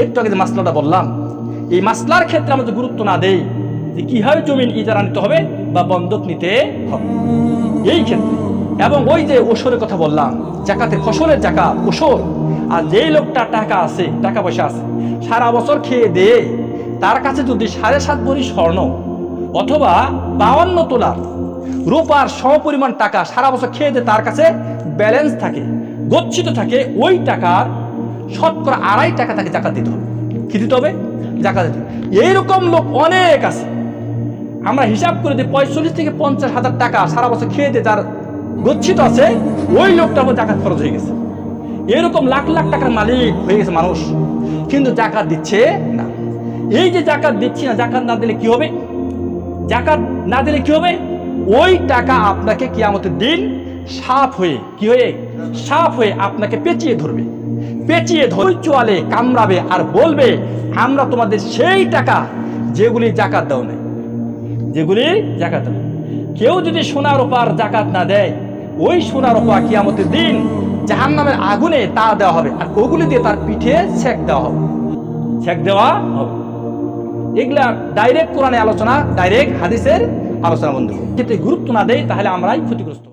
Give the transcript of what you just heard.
একটু আগে যে মাসলাটা বললাম, এই মাসলার ক্ষেত্রে আমরা যদি গুরুত্ব না দেই যে কিভাবে জমিন ইজারা নিতে হবে বা বন্ধক নিতে হবে এই ক্ষেত্রে, এবং ওই যে ওসরের কথা বললাম, জাকাতের ফসলের জাকাত ওসর, আর যেই লোকটা টাকা আছে, টাকা পয়সা আছে, সারা বছর খেয়ে দিয়ে তার কাছে যদি 7.5 ভরি স্বর্ণ অথবা 52 তোলার রূপার সমপরিমাণ টাকা সারা বছর খেয়ে দিয়ে তার কাছে ব্যালেন্স থাকে, গচ্ছিত থাকে, ওই টাকার শতকরা 2.5 টাকা তাকে জাকাত দিতে হবে। কি দিতে হবে? জাকাত দিতে হবে। এইরকম লোক অনেক আছে। আমরা হিসাব করে দিই 45 থেকে 50 হাজার টাকা সারা বছর খেয়ে দিয়ে যার গচ্ছিত আছে, ওই লোকটার উপর জাকাত খরচ হয়ে গেছে। এরকম লাখ লাখ টাকার মালিক হয়ে গেছে মানুষ, কিন্তু জাকাত দিচ্ছে না। এই যে জাকাত দিচ্ছি না, জাকাত না দিলে কি হবে? জাকাত না দিলে কি হবে? ওই টাকা আপনাকে কিয়ামতের দিন সাপ হয়ে, কি হয়ে? সাপ হয়ে আপনাকে পেঁচিয়ে ধরবে, পেঁচিয়ে ধরে চোয়ালে কামড়াবে আর বলবে, আমরা তোমাদের সেই টাকা যেগুলি জাকাত দাও নাই, যেগুলি জাকাত দাও। কেউ যদি সোনা রূপার জাকাত না দেয়, ওই সোনা রূপা কিয়ামতের দিন জাহান্নামের আগুনে তা দেওয়া হবে, আর ওগুলি দিয়ে তার পিঠে ছেক দেওয়া হবে, ছেক দেওয়া হবে। এগুলা ডাইরেক্ট কোরআনে আলোচনা, ডাইরেক্ট হাদিসের আলোচনা। বন্ধু, ক্ষেত্রে গুরুত্ব না দেয় তাহলে আমরাই ক্ষতিগ্রস্ত।